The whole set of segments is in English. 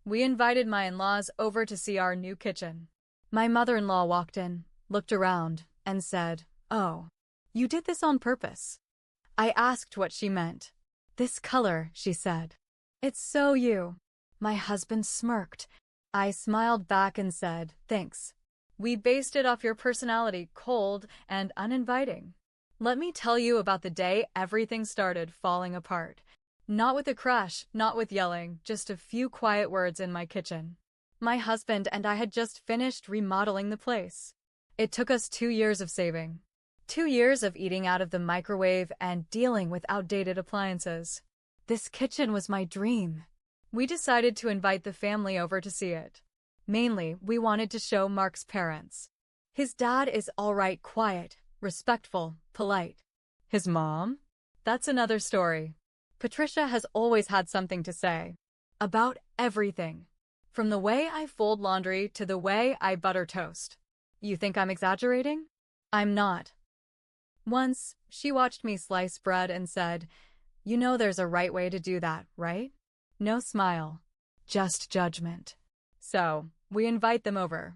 We invited my in-laws over to see our new kitchen. My mother-in-law walked in, looked around, and said, "Oh, you did this on purpose." I asked what she meant. "This color," she said. "It's so you." My husband smirked. I smiled back and said, "Thanks. We based it off your personality, cold and uninviting." Let me tell you about the day everything started falling apart. Not with a crash, not with yelling, just a few quiet words in my kitchen. My husband and I had just finished remodeling the place. It took us 2 years of saving. 2 years of eating out of the microwave and dealing with outdated appliances. This kitchen was my dream. We decided to invite the family over to see it. Mainly, we wanted to show Mark's parents. His dad is alright, quiet, respectful, polite. His mom? That's another story. Patricia has always had something to say. About everything. From the way I fold laundry to the way I butter toast. You think I'm exaggerating? I'm not. Once, she watched me slice bread and said, "You know there's a right way to do that, right?" No smile. Just judgment. So, we invite them over.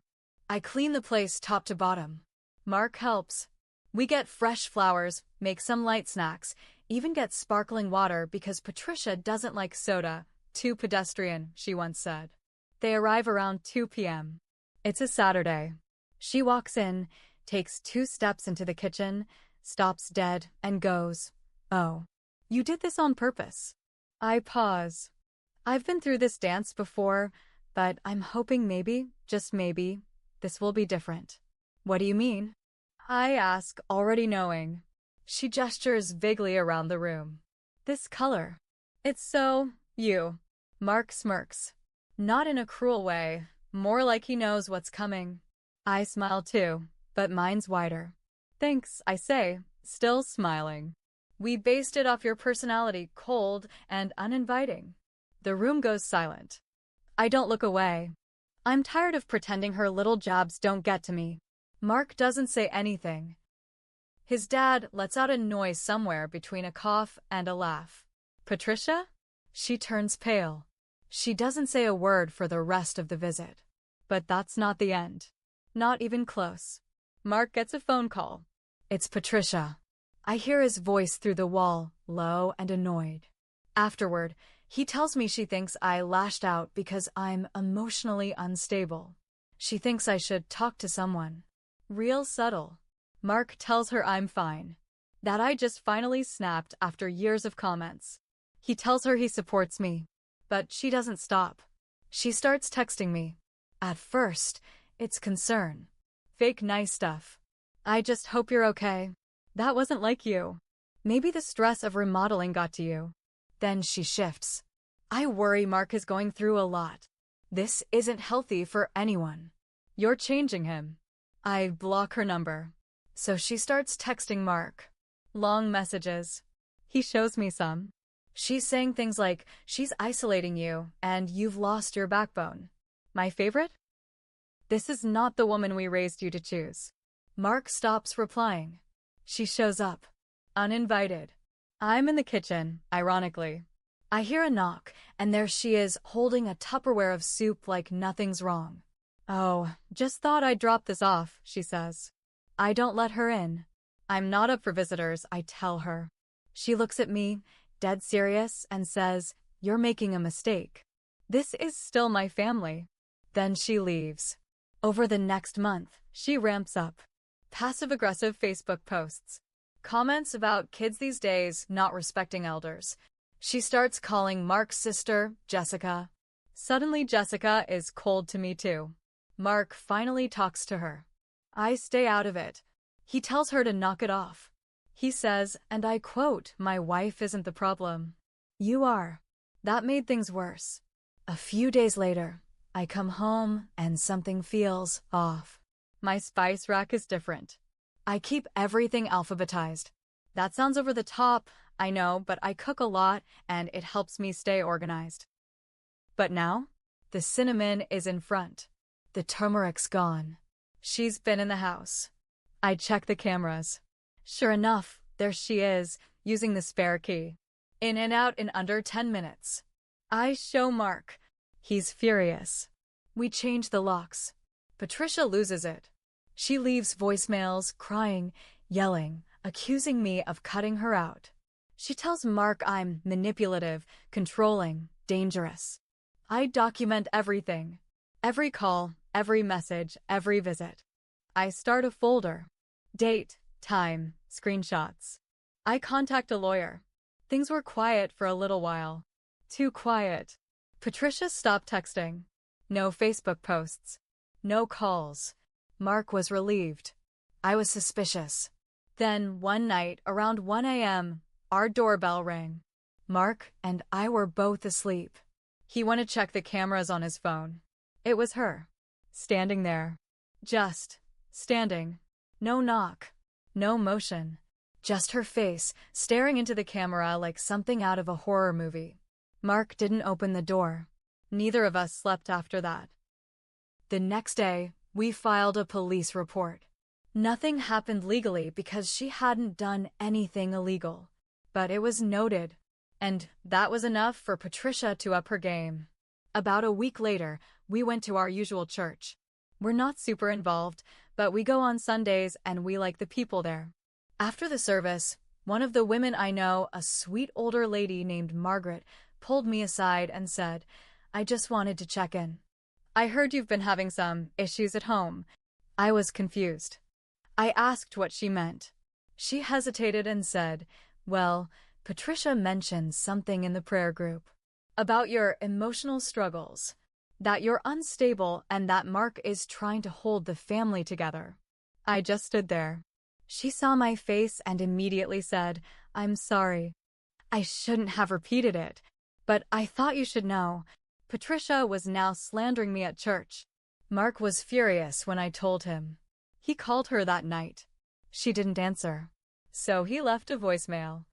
I clean the place top to bottom. Mark helps. We get fresh flowers, make some light snacks, even get sparkling water because Patricia doesn't like soda. Too pedestrian, she once said. They arrive around 2 p.m. It's a Saturday. She walks in, takes 2 steps into the kitchen, stops dead, and goes, "Oh, you did this on purpose." I pause. I've been through this dance before, but I'm hoping maybe, just maybe, this will be different. What do you mean? I ask, already knowing. She gestures vaguely around the room. This color. It's so, you. Mark smirks. Not in a cruel way, more like he knows what's coming. I smile too, but mine's wider. "Thanks," I say, still smiling. "We based it off your personality, cold and uninviting." The room goes silent. I don't look away. I'm tired of pretending her little jabs don't get to me. Mark doesn't say anything. His dad lets out a noise somewhere between a cough and a laugh. Patricia? She turns pale. She doesn't say a word for the rest of the visit. But that's not the end. Not even close. Mark gets a phone call. It's Patricia. I hear his voice through the wall, low and annoyed. Afterward, he tells me she thinks I lashed out because I'm emotionally unstable. She thinks I should talk to someone. Real subtle. Mark tells her I'm fine. That I just finally snapped after years of comments. He tells her he supports me. But she doesn't stop. She starts texting me. At first, it's concern. Fake nice stuff. "I just hope you're okay. That wasn't like you. Maybe the stress of remodeling got to you." Then she shifts. "I worry Mark is going through a lot. This isn't healthy for anyone. You're changing him." I block her number. So she starts texting Mark. Long messages. He shows me some. She's saying things like, "She's isolating you, and you've lost your backbone." My favorite? "This is not the woman we raised you to choose." Mark stops replying. She shows up. Uninvited. I'm in the kitchen, ironically. I hear a knock, and there she is, holding a Tupperware of soup like nothing's wrong. "Oh, just thought I'd drop this off," she says. I don't let her in. I'm not up for visitors, I tell her. She looks at me, dead serious, and says, "You're making a mistake. This is still my family." Then she leaves. Over the next month, she ramps up. Passive-aggressive Facebook posts. Comments about kids these days not respecting elders. She starts calling Mark's sister, Jessica. Suddenly Jessica is cold to me too. Mark finally talks to her. I stay out of it. He tells her to knock it off. He says, and I quote, "My wife isn't the problem. You are." That made things worse. A few days later, I come home and something feels off. My spice rack is different. I keep everything alphabetized. That sounds over the top, I know, but I cook a lot and it helps me stay organized. But now, the cinnamon is in front. The turmeric's gone. She's been in the house. I check the cameras. Sure enough, there she is, using the spare key. In and out in under 10 minutes. I show Mark. He's furious. We change the locks. Patricia loses it. She leaves voicemails, crying, yelling, accusing me of cutting her out. She tells Mark I'm manipulative, controlling, dangerous. I document everything. Every call, every message, every visit. I start a folder. Date, time, screenshots. I contact a lawyer. Things were quiet for a little while. Too quiet. Patricia stopped texting. No Facebook posts. No calls. Mark was relieved. I was suspicious. Then, one night, around 1 a.m., our doorbell rang. Mark and I were both asleep. He went to check the cameras on his phone. It was her. Standing there. Just standing. No knock. No motion. Just her face, staring into the camera like something out of a horror movie. Mark didn't open the door. Neither of us slept after that. The next day, we filed a police report. Nothing happened legally because she hadn't done anything illegal. But it was noted. And that was enough for Patricia to up her game. About a week later, we went to our usual church. We're not super involved, but we go on Sundays and we like the people there. After the service, one of the women I know, a sweet older lady named Margaret, pulled me aside and said, "I just wanted to check in. I heard you've been having some issues at home." I was confused. I asked what she meant. She hesitated and said, "Well, Patricia mentioned something in the prayer group about your emotional struggles, that you're unstable and that Mark is trying to hold the family together." I just stood there. She saw my face and immediately said, "I'm sorry. I shouldn't have repeated it, but I thought you should know." Patricia was now slandering me at church. Mark was furious when I told him. He called her that night. She didn't answer. So he left a voicemail.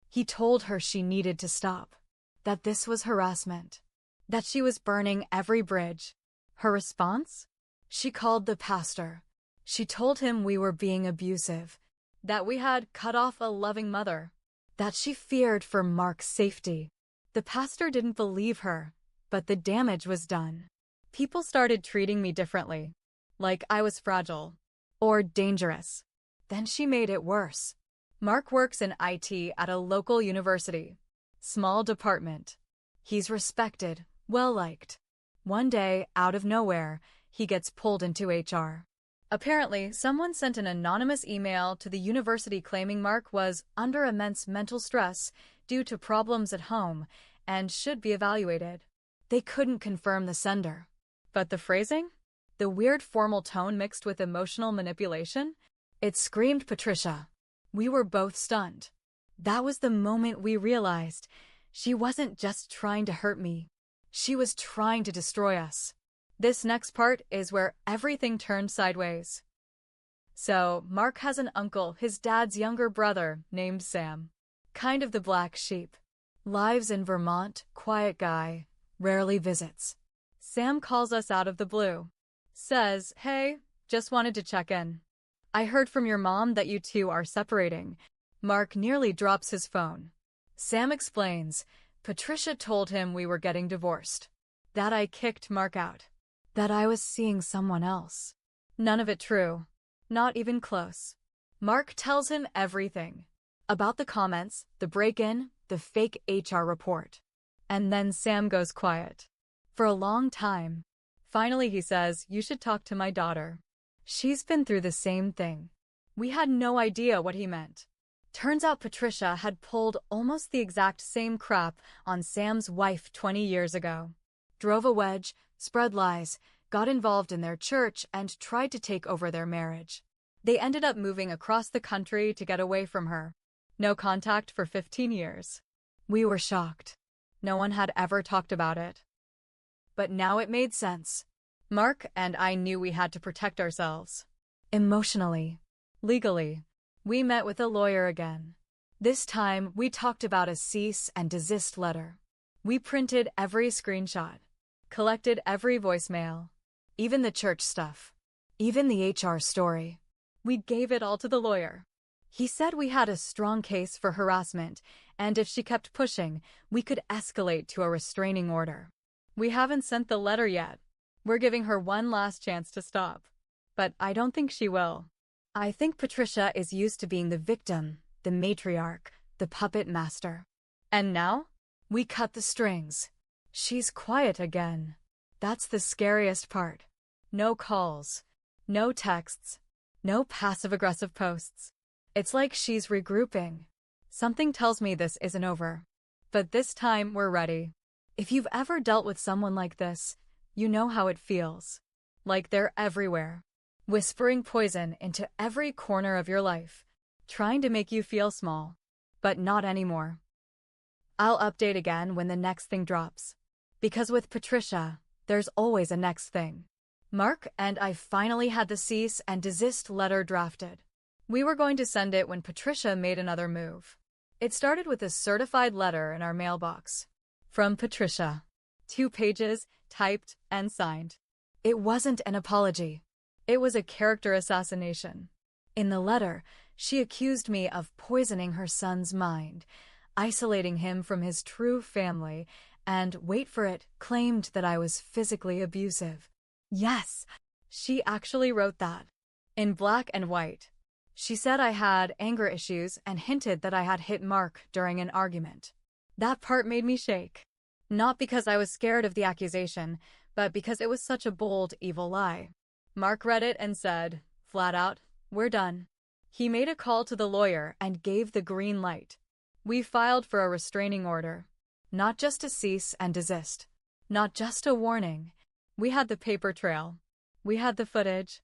He told her she needed to stop, that this was harassment, that she was burning every bridge. Her response? She called the pastor. She told him we were being abusive, that we had cut off a loving mother, that she feared for Mark's safety. The pastor didn't believe her, but the damage was done. People started treating me differently, like I was fragile or dangerous. Then she made it worse. Mark works in IT at a local university. Small department. He's respected, well-liked. One day, out of nowhere, he gets pulled into HR. Apparently, someone sent an anonymous email to the university claiming Mark was under immense mental stress due to problems at home and should be evaluated. They couldn't confirm the sender. But the phrasing? The weird formal tone mixed with emotional manipulation? It screamed Patricia. We were both stunned. That was the moment we realized she wasn't just trying to hurt me. She was trying to destroy us. This next part is where everything turned sideways. So, Mark has an uncle, his dad's younger brother, named Sam. Kind of the black sheep. Lives in Vermont, quiet guy, rarely visits. Sam calls us out of the blue. Says, "Hey, just wanted to check in. I heard from your mom that you two are separating." Mark nearly drops his phone. Sam explains, Patricia told him we were getting divorced. That I kicked Mark out. That I was seeing someone else. None of it true. Not even close. Mark tells him everything. About the comments, the break-in, the fake HR report. And then Sam goes quiet. For a long time. Finally he says, "You should talk to my daughter. She's been through the same thing." We had no idea what he meant. Turns out Patricia had pulled almost the exact same crap on Sam's wife 20 years ago. Drove a wedge, spread lies, got involved in their church, and tried to take over their marriage. They ended up moving across the country to get away from her. No contact for 15 years. We were shocked. No one had ever talked about it. But now it made sense. Mark and I knew we had to protect ourselves. Emotionally. Legally. We met with a lawyer again. This time, we talked about a cease and desist letter. We printed every screenshot. Collected every voicemail. Even the church stuff. Even the HR story. We gave it all to the lawyer. He said we had a strong case for harassment, and if she kept pushing, we could escalate to a restraining order. We haven't sent the letter yet. We're giving her one last chance to stop. But I don't think she will. I think Patricia is used to being the victim, the matriarch, the puppet master. And now? We cut the strings. She's quiet again. That's the scariest part. No calls. No texts. No passive-aggressive posts. It's like she's regrouping. Something tells me this isn't over. But this time, we're ready. If you've ever dealt with someone like this, you know how it feels. Like they're everywhere. Whispering poison into every corner of your life. Trying to make you feel small. But not anymore. I'll update again when the next thing drops. Because with Patricia, there's always a next thing. Mark and I finally had the cease and desist letter drafted. We were going to send it when Patricia made another move. It started with a certified letter in our mailbox. From Patricia. 2 pages, typed and signed. It wasn't an apology. It was a character assassination. In the letter, she accused me of poisoning her son's mind, isolating him from his true family, and, wait for it, claimed that I was physically abusive. Yes, she actually wrote that. In black and white. She said I had anger issues and hinted that I had hit Mark during an argument. That part made me shake. Not because I was scared of the accusation, but because it was such a bold, evil lie. Mark read it and said, flat out, we're done. He made a call to the lawyer and gave the green light. We filed for a restraining order. Not just a cease and desist. Not just a warning. We had the paper trail. We had the footage.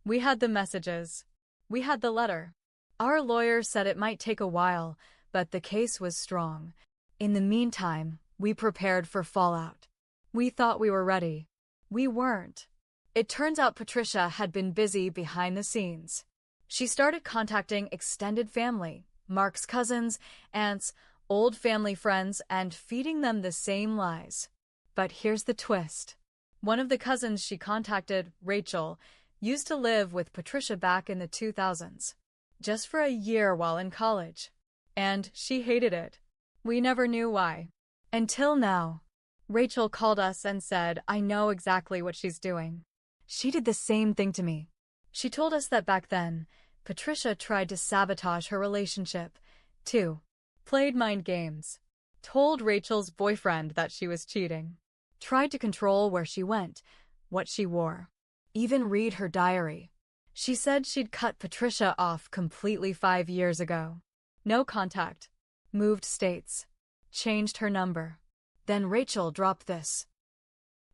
We had the messages. We had the letter. Our lawyer said it might take a while, but the case was strong. In the meantime, we prepared for fallout. We thought we were ready. We weren't. It turns out Patricia had been busy behind the scenes. She started contacting extended family, Mark's cousins, aunts, old family friends, and feeding them the same lies. But here's the twist. One of the cousins she contacted, Rachel, used to live with Patricia back in the 2000s. Just for a year while in college. And she hated it. We never knew why. Until now. Rachel called us and said, I know exactly what she's doing. She did the same thing to me. She told us that back then, Patricia tried to sabotage her relationship, too. Played mind games. Told Rachel's boyfriend that she was cheating. Tried to control where she went, what she wore. Even read her diary. She said she'd cut Patricia off completely 5 years ago. No contact. Moved states. Changed her number. Then Rachel dropped this.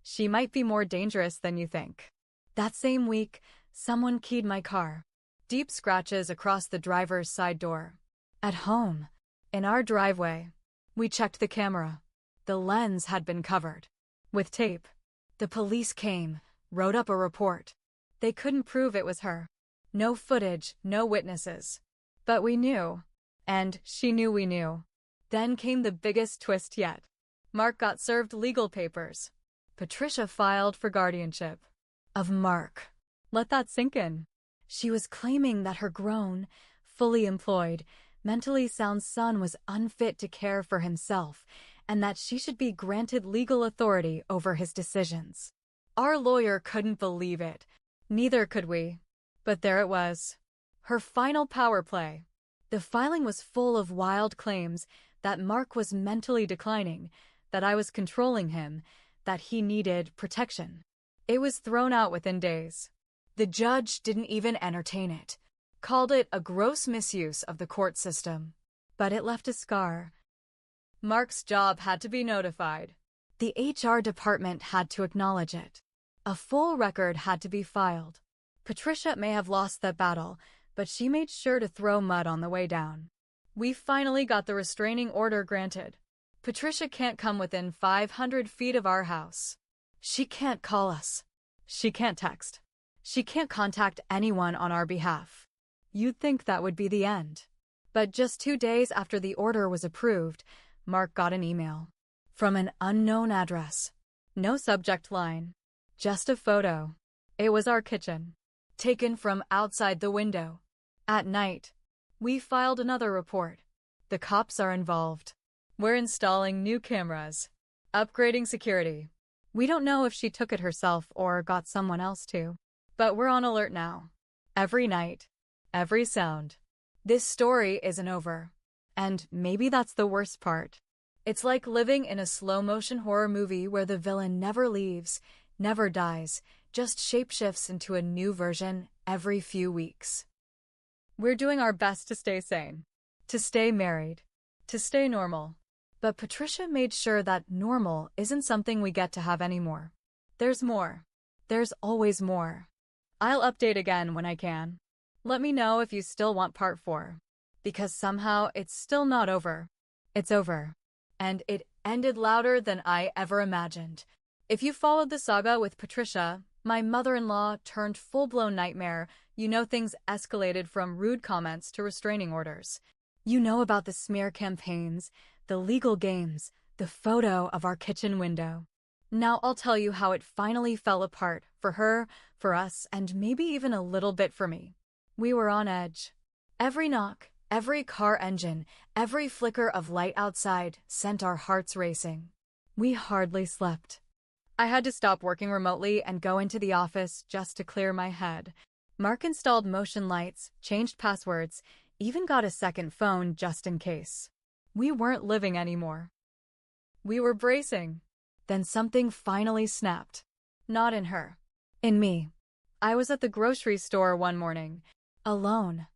She might be more dangerous than you think. That same week, someone keyed my car. Deep scratches across the driver's side door. At home. In our driveway. We checked the camera. The lens had been covered. With tape. The police came, wrote up a report. They couldn't prove it was her. No footage, no witnesses. But we knew. And she knew we knew. Then came the biggest twist yet. Mark got served legal papers. Patricia filed for guardianship. Of Mark. Let that sink in. She was claiming that her grown, fully employed, mentally sound son was unfit to care for himself, and that she should be granted legal authority over his decisions. Our lawyer couldn't believe it. Neither could we. But there it was. Her final power play. The filing was full of wild claims that Mark was mentally declining, that I was controlling him, that he needed protection. It was thrown out within days. The judge didn't even entertain it. Called it a gross misuse of the court system. But it left a scar. Mark's job had to be notified. The HR department had to acknowledge it. A full record had to be filed. Patricia may have lost that battle, but she made sure to throw mud on the way down. We finally got the restraining order granted. Patricia can't come within 500 feet of our house. She can't call us. She can't text. She can't contact anyone on our behalf. You'd think that would be the end. But just 2 days after the order was approved, Mark got an email. From an unknown address. No subject line. Just a photo. It was our kitchen. Taken from outside the window. At night. We filed another report. The cops are involved. We're installing new cameras. Upgrading security. We don't know if she took it herself or got someone else to. But we're on alert now. Every night. Every sound. This story isn't over. And maybe that's the worst part. It's like living in a slow-motion horror movie where the villain never leaves, never dies, just shapeshifts into a new version every few weeks. We're doing our best to stay sane, to stay married, to stay normal. But Patricia made sure that normal isn't something we get to have anymore. There's more. There's always more. I'll update again when I can. Let me know if you still want part 4. Because somehow it's still not over. It's over. And it ended louder than I ever imagined. If you followed the saga with Patricia, my mother-in-law turned full-blown nightmare, you know things escalated from rude comments to restraining orders. You know about the smear campaigns, the legal games, the photo of our kitchen window. Now I'll tell you how it finally fell apart for her, for us, and maybe even a little bit for me. We were on edge. Every knock, every car engine, every flicker of light outside sent our hearts racing. We hardly slept. I had to stop working remotely and go into the office just to clear my head. Mark installed motion lights, changed passwords, even got a second phone just in case. We weren't living anymore. We were bracing. Then something finally snapped. Not in her. In me. I was at the grocery store one morning, alone.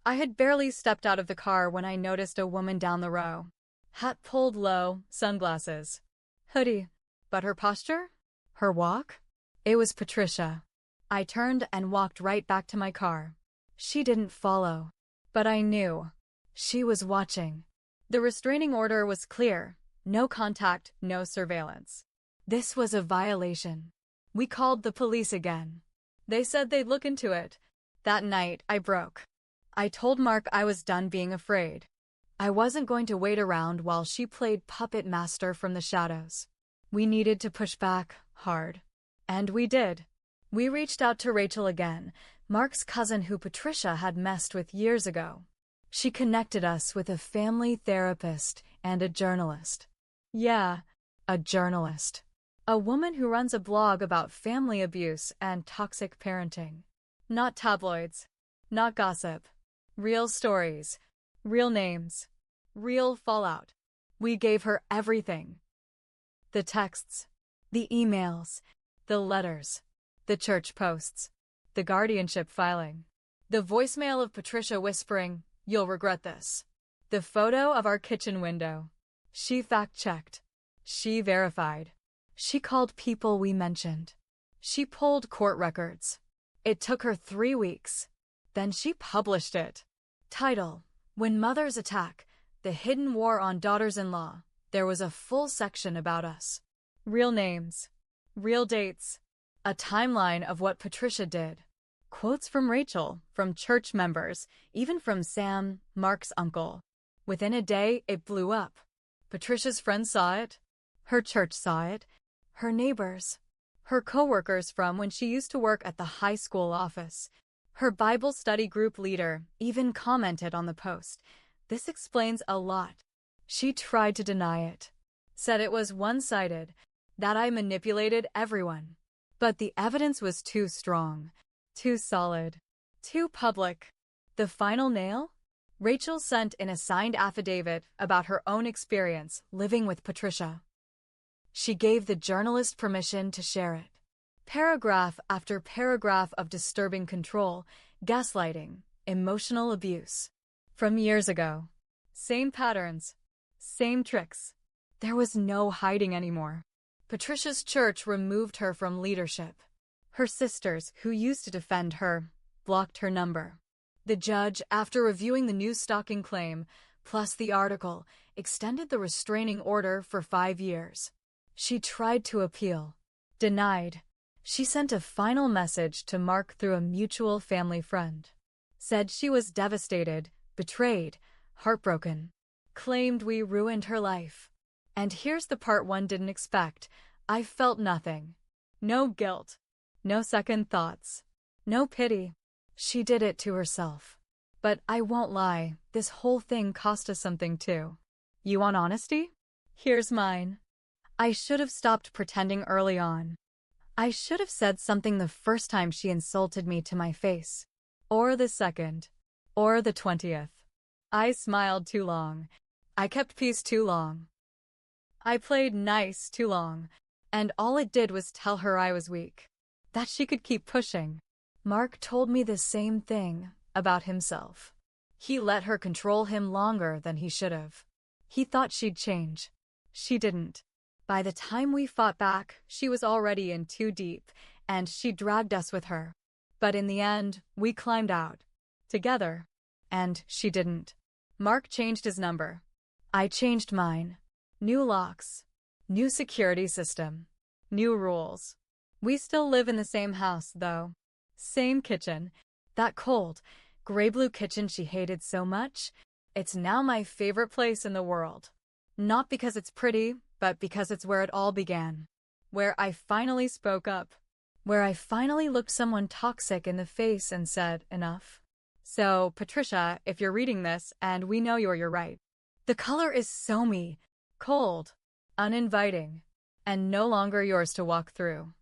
I had barely stepped out of the car when I noticed a woman down the row. Hat pulled low, sunglasses. Hoodie. But her posture? Her walk? It was Patricia. I turned and walked right back to my car. She didn't follow. But I knew. She was watching. The restraining order was clear. No contact, no surveillance. This was a violation. We called the police again. They said they'd look into it. That night, I broke. I told Mark I was done being afraid. I wasn't going to wait around while she played puppet master from the shadows. We needed to push back, hard. And we did. We reached out to Rachel again, Mark's cousin who Patricia had messed with years ago. She connected us with a family therapist and a journalist. Yeah, a journalist. A woman who runs a blog about family abuse and toxic parenting. Not tabloids. Not gossip. Real stories. Real names. Real fallout. We gave her everything. The texts. The emails. The letters. The church posts. The guardianship filing. The voicemail of Patricia whispering, "You'll regret this." The photo of our kitchen window. She fact-checked. She verified. She called people we mentioned. She pulled court records. It took her 3 weeks. Then she published it. Title: When Mothers Attack, The Hidden War on Daughters-in-Law. There was a full section about us. Real names. Real dates. A timeline of what Patricia did. Quotes from Rachel, from church members, even from Sam, Mark's uncle. Within a day, it blew up. Patricia's friends saw it. Her church saw it. Her neighbors. Her coworkers from when she used to work at the high school office. Her Bible study group leader even commented on the post. This explains a lot. She tried to deny it. Said it was one-sided, that I manipulated everyone. But the evidence was too strong, too solid, too public. The final nail? Rachel sent in a signed affidavit about her own experience living with Patricia. She gave the journalist permission to share it. Paragraph after paragraph of disturbing control, gaslighting, emotional abuse. From years ago. Same patterns. Same tricks. There was no hiding anymore. Patricia's church removed her from leadership. Her sisters, who used to defend her, blocked her number. The judge, after reviewing the new stalking claim, plus the article, extended the restraining order for 5 years. She tried to appeal. Denied. She sent a final message to Mark through a mutual family friend. Said she was devastated, betrayed, heartbroken. Claimed we ruined her life. And here's the part one didn't expect. I felt nothing. No guilt. No second thoughts. No pity. She did it to herself. But I won't lie, this whole thing cost us something too. You want honesty? Here's mine. I should have stopped pretending early on. I should have said something the first time she insulted me to my face. Or the second. Or the 20th. I smiled too long. I kept peace too long. I played nice too long. And all it did was tell her I was weak. That she could keep pushing. Mark told me the same thing about himself. He let her control him longer than he should have. He thought she'd change. She didn't. By the time we fought back, she was already in too deep, and she dragged us with her. But in the end, we climbed out. Together. And she didn't. Mark changed his number. I changed mine. New locks. New security system. New rules. We still live in the same house, though. Same kitchen. That cold, gray-blue kitchen she hated so much. It's now my favorite place in the world. Not because it's pretty, but because it's where it all began. Where I finally spoke up. Where I finally looked someone toxic in the face and said, enough. So, Patricia, if you're reading this, and we know you're right. The color is so me. Cold. Uninviting. And no longer yours to walk through.